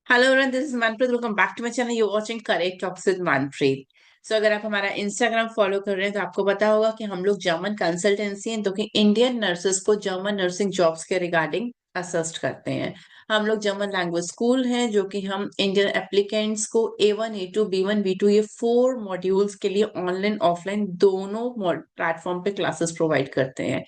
Hello everyone, this is Manpreet. Welcome back to my channel. You watching correct talks with Manpreet. So अगर आप हमारा Instagram follow कर रहे हैं तो आपको पता होगा कि हम लोग जर्मन कंसल्टेंसी हैं, तो कि इंडियन नर्सेस को जर्मन नर्सिंग जॉब्स के रिगार्डिंग असिस्ट करते हैं। हम लोग जर्मन लैंग्वेज स्कूल हैं, जो कि हम इंडियन एप्लीकेंट्स को A1 A2 B1 B2 ये 4 मॉड्यूल्स के लिए ऑनलाइन ऑफलाइन दोनों प्लेटफॉर्म पे क्लासेस प्रोवाइड करते हैं।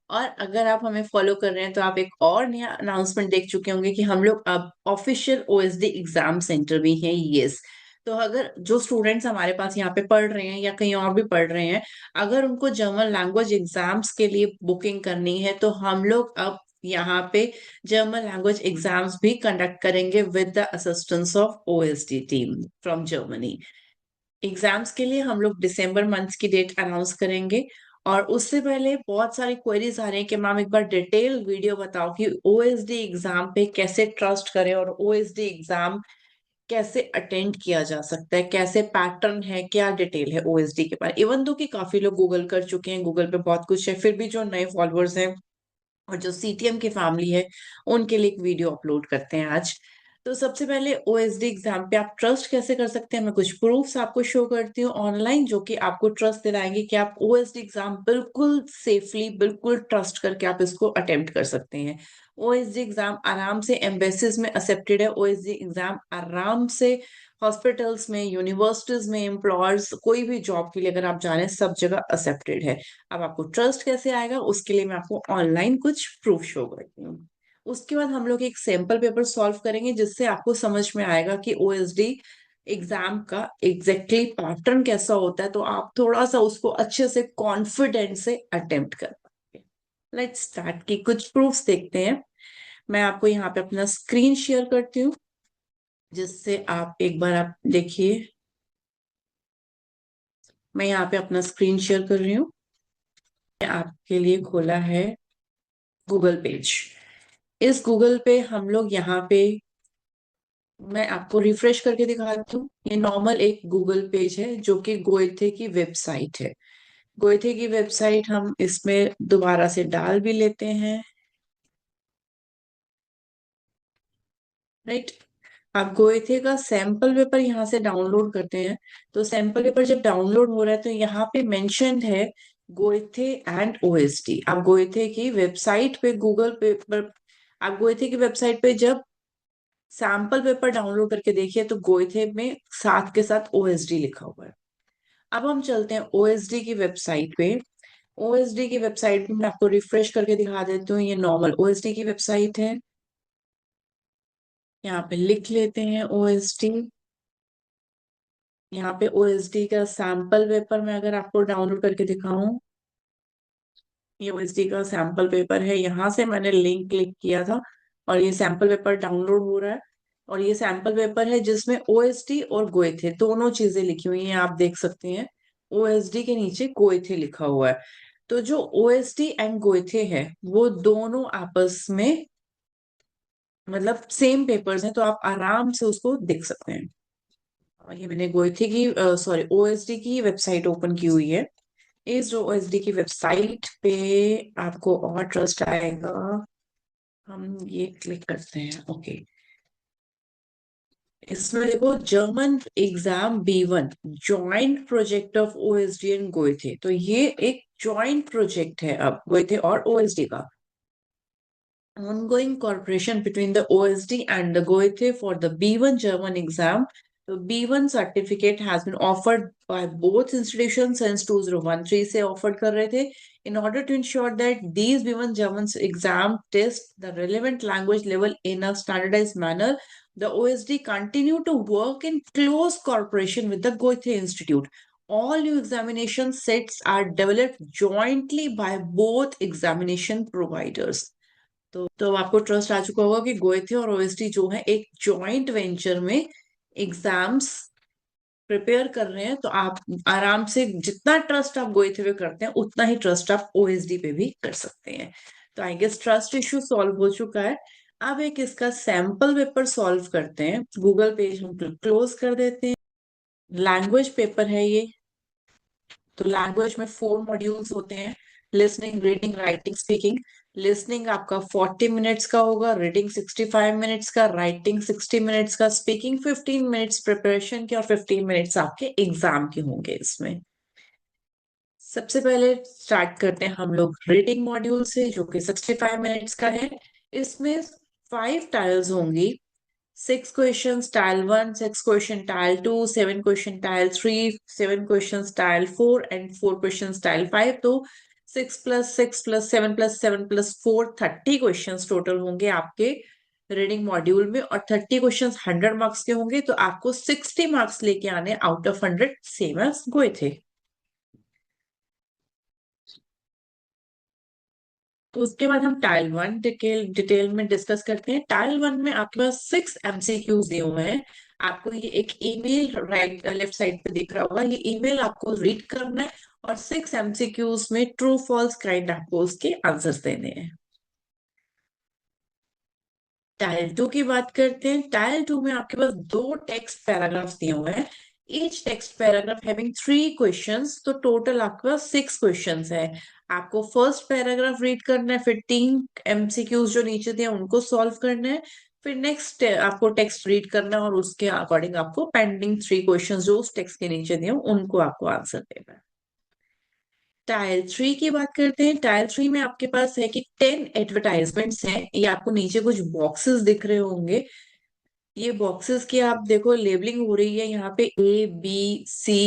और अगर आप हमें फॉलो कर रहे हैं तो आप एक और नया अनाउंसमेंट देख चुके होंगे कि हम लोग अब ऑफिशियल OSD एग्जाम सेंटर भी हैं। यस। तो अगर जो स्टूडेंट्स हमारे पास यहाँ पे पढ़ रहे हैं या कहीं और भी पढ़ रहे हैं, अगर उनको जर्मन लैंग्वेज एग्जाम्स के लिए बुकिंग करनी है तो हम लोग अब यहाँ पे जर्मन लैंग्वेज एग्जाम्स भी कंडक्ट करेंगे with the assistance of OSD team from Germany. Exams के लिए हम लोग दिसंबर मंथ की डेट अनाउंस करेंगे। और उससे पहले बहुत सारी क्वेरीज आ रही हैं कि मैम एक बार डिटेल वीडियो बताओ कि OSD एग्जाम पे कैसे ट्रस्ट करें और OSD एग्जाम कैसे अटेंड किया जा सकता है, कैसे पैटर्न है, क्या डिटेल है OSD के बारे। इवन दो कि काफी लोग गूगल कर चुके हैं, गूगल पे बहुत कुछ है, फिर भी जो नए फॉलोअर्स हैं और जो CTM की फैमिली है उनके लिए एक वीडियो अपलोड करते हैं आज। तो सबसे पहले OSD एग्जाम पे आप ट्रस्ट कैसे कर सकते हैं, मैं कुछ प्रूफ्स आपको शो करती हूँ ऑनलाइन, जो कि आपको ट्रस्ट दिलाएंगे कि आप OSD एग्जाम बिल्कुल सेफली, बिल्कुल ट्रस्ट करके आप इसको अटेम्प्ट कर सकते हैं। OSD एग्जाम आराम से एम्बेसीज में एक्सेप्टेड है। OSD एग्जाम आराम से हॉस्पिटल्स में, यूनिवर्सिटीज में, एम्प्लॉयर्स कोई भी जॉब के लिए अगर आप जा रहे हैं सब जगह एक्सेप्टेड है। अब आपको ट्रस्ट कैसे आएगा उसके लिए मैं आपको ऑनलाइन कुछ प्रूफ शो करती हूँ। उसके बाद हम लोग एक सैंपल पेपर सॉल्व करेंगे जिससे आपको समझ में आएगा कि OSD एग्जाम का एग्जैक्टली पैटर्न कैसा होता है, तो आप थोड़ा सा उसको अच्छे से कॉन्फिडेंस से अटेम्प्ट कर पाएंगे। लेट्स स्टार्ट की कुछ प्रूफ्स देखते हैं। मैं आपको यहाँ पे अपना स्क्रीन शेयर करती हूँ जिससे आप एक बार आप देखिए। मैं यहाँ पे अपना स्क्रीन शेयर कर रही हूँ। आपके लिए खोला है गूगल पेज। इस गूगल पे हम लोग यहाँ पे, मैं आपको रिफ्रेश करके दिखाती हूँ। ये नॉर्मल एक गूगल पेज है जो कि गोएथे की वेबसाइट है। गोएथे की वेबसाइट हम इसमें दोबारा से डाल भी लेते हैं। राइट। आप गोएथे का सैंपल पेपर यहाँ से डाउनलोड करते हैं। तो सैंपल पेपर जब डाउनलोड हो रहा है तो यहाँ पे मेंशन्ड है गोएथे एंड OSD। आप गोएथे की वेबसाइट पे गूगल पेपर, आप गोएथे की वेबसाइट पे जब सैंपल पेपर डाउनलोड करके देखिए तो गोएथे में साथ के साथ OSD लिखा हुआ है। अब हम चलते हैं OSD की वेबसाइट पे। OSD की वेबसाइट पे मैं आपको रिफ्रेश करके दिखा देती हूँ। ये नॉर्मल OSD की वेबसाइट है। यहाँ पे लिख लेते हैं OSD। यहाँ पे OSD का सैंपल पेपर मैं अगर आपको डाउनलोड करके दिखाऊं, ये OSD का सैंपल पेपर है। यहाँ से मैंने लिंक क्लिक किया था और ये सैंपल पेपर डाउनलोड हो रहा है। और ये सैंपल पेपर है जिसमें OSD और गोएथे दोनों चीजें लिखी हुई हैं, आप देख सकते हैं। OSD के नीचे गोएथे लिखा हुआ है। तो जो OSD एंड गोएथे है वो दोनों आपस में मतलब सेम पेपर्स हैं, तो आप आराम से उसको देख सकते हैं। और ये मैंने गोएथे की, सॉरी, OSD की वेबसाइट ओपन की हुई है। इस OSD की वेबसाइट पे आपको और ट्रस्ट आएगा। हम ये क्लिक करते हैं। ओके। इसमें देखो, German exam B1 joint project of OSD and Goethe. तो ये एक जॉइंट प्रोजेक्ट है अब गोएथे और OSD का। Ongoing cooperation between the OSD and the Goethe for the B1 German exam. The B1 certificate has been offered by both institutions since 2013 से offered कर रहे थे. In order to ensure that these B1 German exam test the relevant language level in a standardized manner, the OSD continue to work in close cooperation with the Goethe Institute. All new examination sets are developed jointly by both examination providers. तो आपको trust आ चुका होगा कि Goethe और OSD जो है एक joint venture में एग्जाम्स प्रिपेयर कर रहे हैं। तो आप आराम से जितना ट्रस्ट आप गोएथे पे करते हैं उतना ही ट्रस्ट आप OSD पे भी कर सकते हैं। तो I guess trust issue solve हो चुका है। अब एक इसका सैंपल पेपर सॉल्व करते हैं। गूगल पेज हम क्लोज कर देते हैं। लैंग्वेज पेपर है ये। तो लैंग्वेज में 4 मॉड्यूल्स होते हैं: listening, reading, writing, speaking. Listening आपका 40 मिनट्स का होगा, रीडिंग 65 मिनट्स का, राइटिंग 60 मिनट्स का, स्पीकिंग 15 मिनट्स प्रिपरेशन के, और 15 मिनट्स आपके एग्जाम के होंगे इसमें। सबसे पहले स्टार्ट करते हैं हम लोग रीडिंग मॉड्यूल से, जो कि 65 मिनट्स का है। इसमें 5 टाइल्स होंगी। 6 question tile 1, 6 question tile 2, 7 question tile 3, 7 question tile 4 and 4 question tile 5। तो 6 + 6 + 7 + 7 + 4 30 क्वेश्चन टोटल होंगे आपके रीडिंग मॉड्यूल में, और 30 क्वेश्चन 100 मार्क्स के होंगे। तो आपको 60 मार्क्स लेके आने आउट ऑफ 100, सेम एज गोए थे। तो उसके बाद हम टाइल 1 डिटेल में डिस्कस करते हैं। टाइल 1 में आपके पास 6 MCQs दिए हुए हैं। आपको ये एक ईमेल राइट लेफ्ट साइड पे दिख रहा होगा, ये ईमेल आपको रीड करना है, और 6 MCQs में ट्रू फॉल्स काइंड आपको उसके आंसर्स देने हैं। टाइल 2 की बात करते हैं। टाइल 2 में आपके पास 2 टेक्स्ट पैराग्राफ्स दिए हुए हैं। Each text paragraph having 3 questions, तो टोटल आपके पास 6 क्वेश्चंस है। आपको फर्स्ट पैराग्राफ रीड करना है, फिर 3 MCQs जो नीचे दिए हैं उनको सॉल्व करना है, फिर नेक्स्ट आपको टेक्स्ट रीड करना है, और उसके अकॉर्डिंग आपको पेंडिंग 3 क्वेश्चंस जो उस टेक्स्ट के नीचे दिए हैं उनको आपको आंसर देना है। टाइल 3 की बात करते हैं। टाइल 3 में आपके पास है कि 10 एडवर्टाइजमेंट्स हैं। ये आपको नीचे कुछ बॉक्सेस दिख रहे होंगे। ये बॉक्सेस की आप देखो लेबलिंग हो रही है यहाँ पे, ABCDEFGHIJ।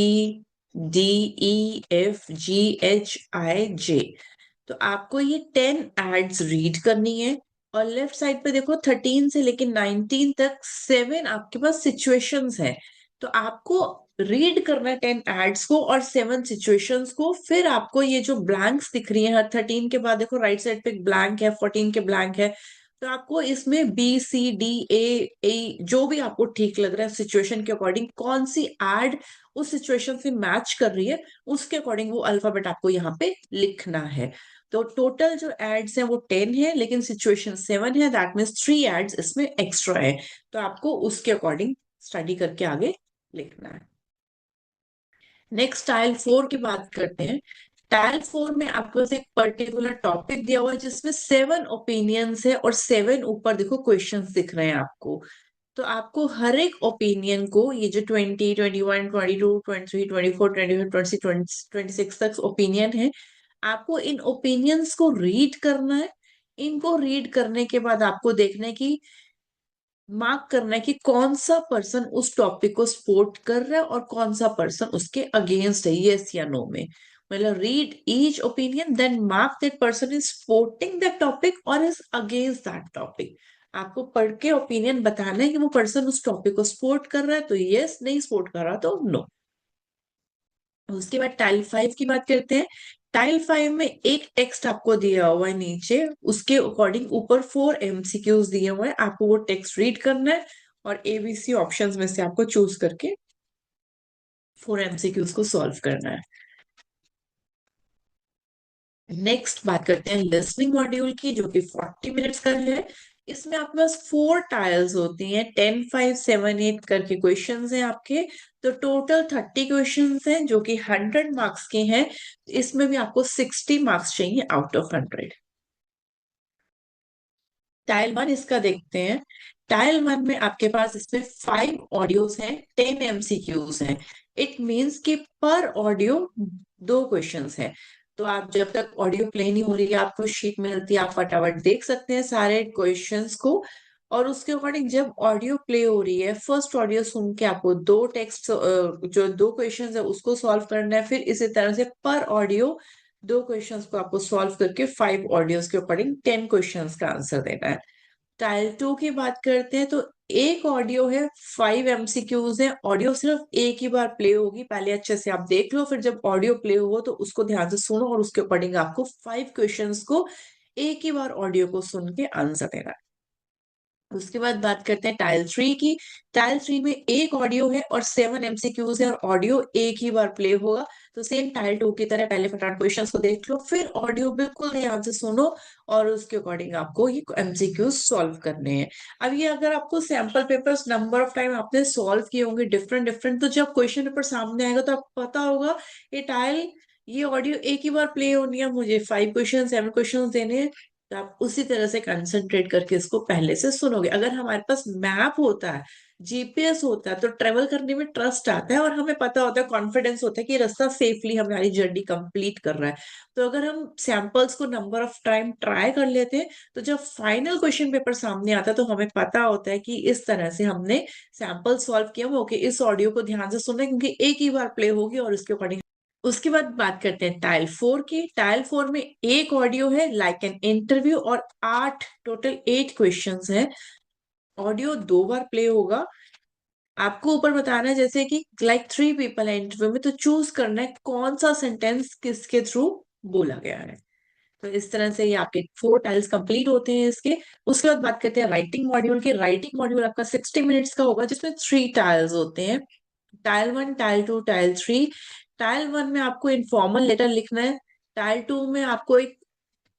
तो आपको ये 10 एड्स रीड करनी है। और लेफ्ट साइड पे देखो 13 से लेके 19 तक 7 आपके पास सिचुएशंस हैं। तो आपको रीड करना है 10 एड्स को और 7 सिचुएशंस को। फिर आपको ये जो ब्लैंक्स दिख रही है, हर 13 के बाद देखो राइट साइड पे एक ब्लैंक है, 14 के ब्लैंक है। तो आपको इसमें B C D A E जो भी आपको ठीक लग रहा है सिचुएशन के अकॉर्डिंग, कौन सी एड उस सिचुएशन से मैच कर रही है, उसके अकॉर्डिंग वो अल्फाबेट आपको यहाँ पे लिखना है। तो टोटल जो एड्स हैं वो 10 है, लेकिन सिचुएशन 7 है, दैट मीन्स 3 एड्स इसमें एक्स्ट्रा है। तो आपको उसके अकॉर्डिंग स्टडी करके आगे लिखना है। नेक्स्ट टाइल 4 की बात करते हैं। टाइल 4 में आपके पास एक पर्टिकुलर टॉपिक दिया हुआ है जिसमें 7 ओपिनियंस है, और 7 ऊपर देखो क्वेश्चंस दिख रहे हैं आपको। तो आपको हर एक ओपिनियन को, ये जो 20, 21, 22, 23, 24, 25, 26, 26 तक ओपिनियन है, आपको इन ओपिनियंस को रीड करना है। इनको रीड करने के बाद आपको देखना है कि मार्क करना है कि कौन सा पर्सन उस टॉपिक को सपोर्ट कर रहा है और कौन सा पर्सन उसके अगेंस्ट है, यस या नो में। मतलब read each opinion then mark that person is supporting that topic और इज अगेंस्ट दैट टॉपिक। आपको पढ़ के ओपिनियन बताना है कि वो पर्सन उस टॉपिक को सपोर्ट कर रहा है तो यस, नहीं सपोर्ट कर रहा तो नो। उसके बाद टाइल 5 की बात करते हैं। टाइल 5 में एक टेक्स्ट आपको दिया हुआ है नीचे, उसके अकॉर्डिंग ऊपर 4 MCQs दिए हुए हैं। आपको वो टेक्स्ट रीड करना है और ABC ऑप्शंस में से आपको चूज करके 4 MCQs को सॉल्व करना है। नेक्स्ट बात करते हैं लिसनिंग मॉड्यूल की, जो कि 40 मिनट्स का है। इसमें आपके पास 4 टाइल्स होती हैं, 10, 5, 7, 8 करके क्वेश्चंस हैं आपके। तो टोटल 30 क्वेश्चंस हैं जो कि 100 मार्क्स के हैं। इसमें भी आपको 60 मार्क्स चाहिए आउट ऑफ 100। टाइल 1 इसका देखते हैं। टाइल 1 में आपके पास इसमें 5 ऑडियोज हैं, 10 MCQs हैं। इट मीन्स कि पर ऑडियो 2 क्वेश्चंस हैं। तो आप जब तक ऑडियो प्ले नहीं हो रही है, आपको शीट मिलती है, आप फटाफट देख सकते हैं सारे क्वेश्चंस को। और उसके अकॉर्डिंग जब ऑडियो प्ले हो रही है, फर्स्ट ऑडियो सुन के आपको 2 टेक्स्ट जो 2 क्वेश्चंस है उसको सॉल्व करना है। फिर इसी तरह से पर ऑडियो 2 क्वेश्चंस को आपको सॉल्व करके 5 ऑडियोज के अकॉर्डिंग 10 क्वेश्चंस का आंसर देना है। टाइल 2 की बात करते हैं। तो एक ऑडियो है, 5 MCQs है। ऑडियो सिर्फ एक ही बार प्ले होगी, पहले अच्छे से आप देख लो, फिर जब ऑडियो प्ले हो तो उसको ध्यान से सुनो, और उसके अकॉर्डिंग आपको 5 क्वेश्चंस को एक ही बार ऑडियो को सुन के आंसर देना है। उसके बाद बात करते हैं टाइल 3 की। टाइल 3 में एक ऑडियो है और 7 MCQs है, और ऑडियो एक ही बार प्ले होगा। तो सेम टाइल 2 की तरह पहले फटाफट क्वेश्चंस को देख लो, फिर ऑडियो बिल्कुल ध्यान से सुनो, और उसके अकॉर्डिंग आपको ये MCQs सॉल्व करने हैं। अब ये अगर आपको sample papers number of time आपने सॉल्व किए होंगे डिफरेंट डिफरेंट, तो जब क्वेश्चन पेपर सामने आएगा तो आपको पता होगा ये टाइल, ये ऑडियो एक ही बार प्ले होनी है, मुझे 5 क्वेश्चन 7 क्वेश्चन देने हैं। तो आप उसी तरह से कंसंट्रेट करके इसको पहले से सुनोगे। अगर हमारे पास मैप होता है, जीपीएस होता है, तो ट्रेवल करने में ट्रस्ट आता है और हमें पता होता है, कॉन्फिडेंस होता है कि रास्ता सेफली हमारी जर्नी कंप्लीट कर रहा है। तो अगर हम सैंपल्स को नंबर ऑफ टाइम ट्राई कर लेते हैं, तो जब फाइनल क्वेश्चन पेपर सामने आता है तो हमें पता होता है कि इस तरह से हमने सैंपल सॉल्व किया हुआ, ओके इस ऑडियो को ध्यान से सुनना है, क्योंकि एक ही बार प्ले होगी और उसके अकॉर्डिंग। उसके बाद बात करते हैं टाइल 4 की। टाइल 4 में एक ऑडियो है लाइक एन इंटरव्यू, और आठ, टोटल 8 क्वेश्चंस हैं। ऑडियो 2 बार प्ले होगा। आपको ऊपर बताना है जैसे कि लाइक 3 पीपल है इंटरव्यू में, तो चूज करना है कौन सा सेंटेंस किसके थ्रू बोला गया है। तो इस तरह से ये आपके 4 टाइल्स कंप्लीट होते हैं इसके। उसके बाद बात करते हैं राइटिंग मॉड्यूल की। राइटिंग मॉड्यूल आपका 60 मिनट्स का होगा, जिसमें 3 टाइल्स होते हैं, टाइल 1, टाइल 2, टाइल 3। टाइल 1 में आपको इनफॉर्मल लेटर लिखना है। टाइल 2 में आपको एक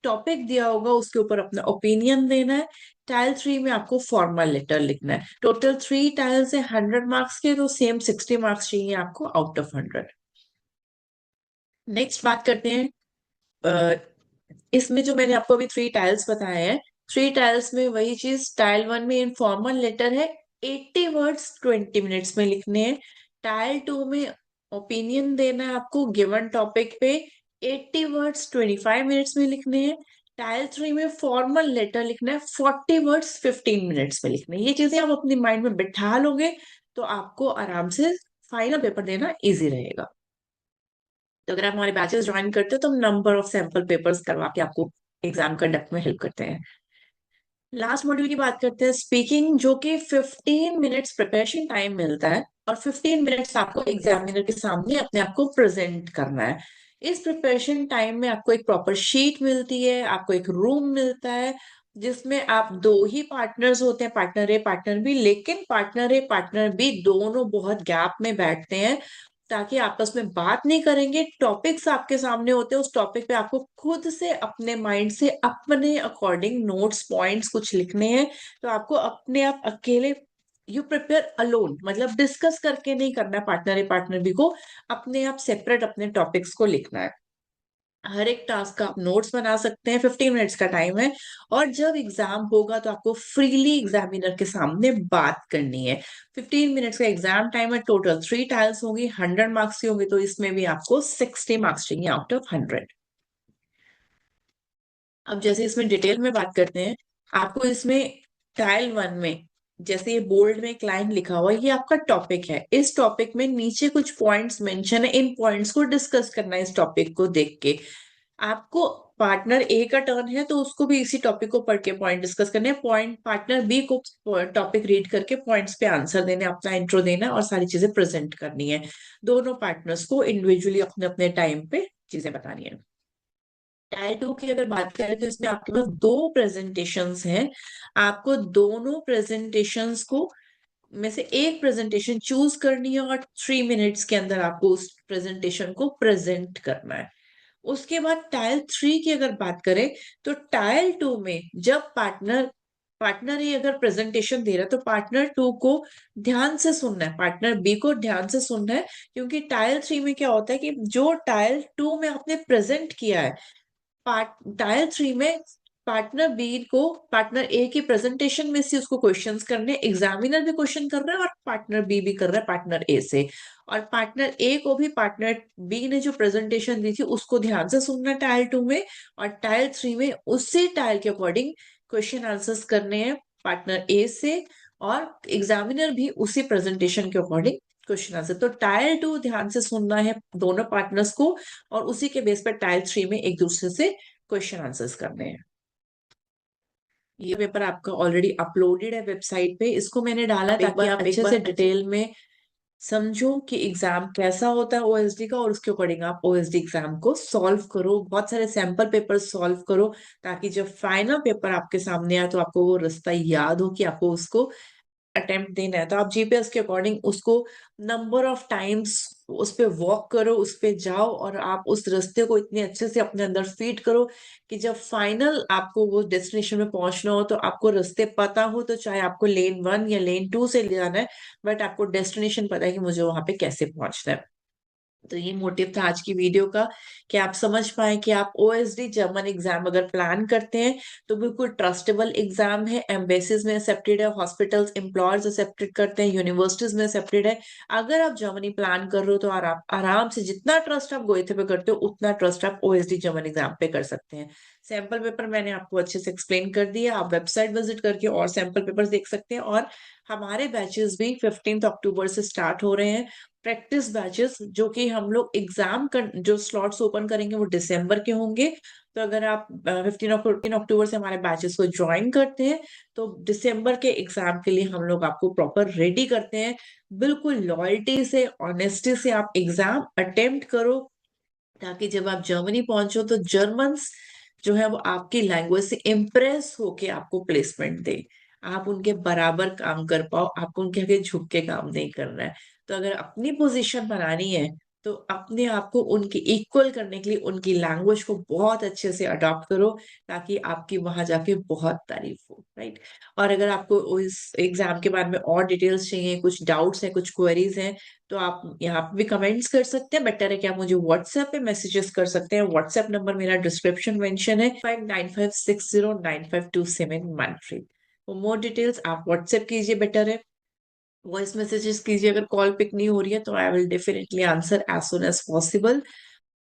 टॉपिक दिया होगा, उसके ऊपर अपना ओपिनियन देना है। टाइल 3 में आपको फॉर्मल लेटर लिखना है। टोटल 3 टाइल्स है 100 मार्क्स के, तो सेम 60 मार्क्स चाहिए आपको आउट ऑफ 100। नेक्स्ट बात करते हैं, इसमें जो मैंने आपको अभी 3 टाइल्स बताए हैं, 3 टाइल्स में वही चीज। टाइल 1 में इनफॉर्मल लेटर है, 80 वर्ड्स 20 मिनट्स में लिखने हैं। टाइल 2 में ओपिनियन देना है आपको गिवन टॉपिक पे, 80 वर्ड्स 25 मिनट्स में लिखने हैं। टाइल 3 में फॉर्मल लेटर लिखना है, 40 वर्ड्स 15 मिनट्स में लिखने हैं। ये चीजें आप अपनी माइंड में बिठा लोगे तो आपको आराम से फाइनल पेपर देना इजी रहेगा। तो अगर आप हमारे बैचेस ज्वाइन करते हो तो हम नंबर ऑफ सैंपल पेपर्स करवा के आपको एग्जाम कंडक्ट में हेल्प करते हैं। लास्ट मॉड्यूल की बात करते हैं, स्पीकिंग, जो कि 15 मिनट्स प्रिपरेशन टाइम मिलता है और 15 मिनट्स आपको एग्जामिनर के सामने अपने आप को प्रेजेंट करना है। इस प्रिपरेशन टाइम में आपको एक प्रॉपर शीट मिलती है, आपको एक रूम मिलता है, जिसमें आप दो ही पार्टनर्स होते हैं, पार्टनर ए पार्टनर बी। लेकिन पार्टनर ए पार्टनर बी दोनों बहुत गैप में बैठते हैं, ताकि आपस में बात नहीं करेंगे। टॉपिक्स आपके सामने होते हैं, उस टॉपिक पे आपको खुद से अपने माइंड से अपने अकॉर्डिंग नोट्स पॉइंट्स कुछ लिखने हैं। तो आपको अपने आप अकेले, यू प्रिपेयर अलोन, मतलब डिस्कस करके नहीं करना है पार्टनर ए पार्टनर बी को, अपने आप सेपरेट अपने टॉपिक्स को लिखना है। हर एक टास्क का आप नोट्स बना सकते हैं, 15 मिनट्स का टाइम है। और जब एग्जाम होगा तो आपको फ्रीली एग्जामिनर के सामने बात करनी है। 15 मिनट्स का एग्जाम टाइम है, टोटल 3 टाइल्स होंगी, 100 मार्क्स की होंगी, तो इसमें भी आपको 60 मार्क्स चाहिए आउट ऑफ 100। अब जैसे इसमें डिटेल में बात करते हैं, आपको इसमें टाइल 1 में जैसे ये बोल्ड में एक लाइन लिखा हुआ है, ये आपका टॉपिक है। इस टॉपिक में नीचे कुछ पॉइंट्स मेंशन है, इन पॉइंट्स को डिस्कस करना है इस टॉपिक को देख के। आपको पार्टनर ए का टर्न है तो उसको भी इसी टॉपिक को पढ़ के पॉइंट डिस्कस करने हैं। पॉइंट पार्टनर बी को टॉपिक रीड करके पॉइंट्स पे आंसर देने, अपना इंट्रो देना और सारी चीजें प्रेजेंट करनी है। दोनों पार्टनर्स को इंडिविजुअली अपने अपने टाइम पे चीजें बतानी है। टाइल 2 की अगर बात करें तो इसमें आपके पास 2 प्रेजेंटेशंस हैं। आपको दोनों प्रेजेंटेशंस को में से एक प्रेजेंटेशन चूज करनी है और 3 मिनट्स के अंदर आपको उस प्रेजेंटेशन को प्रेजेंट करना है। उसके बाद टाइल 3 की अगर बात करें, तो टाइल 2 में जब पार्टनर पार्टनर ही अगर प्रेजेंटेशन दे रहा है तो पार्टनर 2 को ध्यान से सुनना है, पार्टनर बी को ध्यान से सुनना है। क्योंकि टाइल 3 में क्या होता है कि जो टाइल 2 में आपने प्रेजेंट किया है, टाइल 3 में पार्टनर बी को पार्टनर ए की प्रेजेंटेशन में से उसको क्वेश्चंस करने, एग्जामिनर भी क्वेश्चन कर रहा है और पार्टनर बी भी कर रहा है पार्टनर ए से। और पार्टनर ए को भी पार्टनर बी ने जो प्रेजेंटेशन दी थी उसको ध्यान से सुनना है टाइल 2 में। और टाइल 3 में उसी टाइल के अकॉर्डिंग क्वेश्चन आंसर्स करने हैं पार्टनर ए से, और एग्जामिनर भी उसी प्रेजेंटेशन के अकॉर्डिंग क्वेश्चन आंसर। तो टाइल 2 ध्यान से सुनना है दोनों पार्टनर्स को, और उसी के बेस पर टाइल 3 में एक दूसरे से क्वेश्चन आंसर्स करने हैं। ये पेपर आपका ऑलरेडी अपलोडेड है वेबसाइट पे, इसको मैंने डाला ताकि आप अच्छे से डिटेल में समझो कि एग्जाम कैसा होता है ओएसडी का, और उसके अकॉर्डिंग आप ओएसडी एग्जाम को सॉल्व करो, बहुत सारे सैंपल पेपर सॉल्व करो, ताकि जब फाइनल पेपर आपके सामने आए तो आपको वो रास्ता याद हो कि आपको उसको अटेम्प्ट देना है। तो आप जीपीएस के अकॉर्डिंग उसको नंबर ऑफ टाइम्स उस पे वॉक करो, उस पे जाओ, और आप उस रास्ते को इतने अच्छे से अपने अंदर फीड करो कि जब फाइनल आपको वो डेस्टिनेशन में पहुंचना हो तो आपको रास्ते पता हो, तो चाहे आपको लेन 1 या लेन 2 से ले जाना है, बट आपको डेस्टिनेशन पता है कि मुझे वहां पे कैसे पहुंचना है। तो ये मोटिव था आज की वीडियो का, कि आप समझ पाए कि आप ओएसडी जर्मन एग्जाम अगर प्लान करते हैं तो बिल्कुल ट्रस्टेबल एग्जाम है, एम्बेसीज में एक्सेप्टेड है, हॉस्पिटल्स एम्प्लॉयर्स एक्सेप्टेड करते हैं, यूनिवर्सिटीज में एक्सेप्टेड है। अगर आप जर्मनी प्लान कर रहे हो तो आराम से जितना ट्रस्ट आप गोइथे पे करते हो उतना ट्रस्ट आप ओएसडी जर्मन एग्जाम पे कर सकते हैं। सैंपल पेपर मैंने आपको अच्छे से एक्सप्लेन कर दिया, आप वेबसाइट विजिट करके और सैंपल पेपर देख सकते हैं। और हमारे बैचेस भी 15 अक्टूबर से स्टार्ट हो रहे हैं, प्रैक्टिस बैचेस, जो कि हम लोग एग्जाम कर जो स्लॉट्स ओपन करेंगे वो दिसंबर के होंगे। तो अगर आप 15 अक्टूबर से हमारे बैचेस को ज्वाइन करते हैं तो दिसंबर के एग्जाम के लिए हम लोग आपको प्रॉपर रेडी करते हैं। बिल्कुल लॉयल्टी से, ऑनेस्टी से आप एग्जाम अटेम्प्ट करो, ताकि जब आप जर्मनी पहुंचो तो जर्मन्स जो है वो आपकी लैंग्वेज से इम्प्रेस होके आपको प्लेसमेंट दे, आप उनके बराबर काम कर पाओ, आपको उनके आगे झुक के काम नहीं करना है। तो अगर अपनी पोजीशन बनानी है तो अपने आप को उनके इक्वल करने के लिए उनकी लैंग्वेज को बहुत अच्छे से अडॉप्ट करो, ताकि आपकी वहां जाके बहुत तारीफ हो, राइट। और अगर आपको इस एग्जाम के बारे में और डिटेल्स चाहिए, कुछ डाउट्स हैं, कुछ क्वेरीज हैं, तो आप यहाँ पे भी कमेंट्स कर सकते हैं। बेटर है कि आप मुझे व्हाट्सएप पे मैसेजेस कर सकते हैं। व्हाट्सएप नंबर मेरा डिस्क्रिप्शन मेंशन है, 5956095271 फॉर मोर डिटेल्स आप व्हाट्सएप कीजिए, बेटर है। वॉइस मैसेजेस कीजिए, अगर कॉल पिक नहीं हो रही है तो I will definitely answer as soon as possible.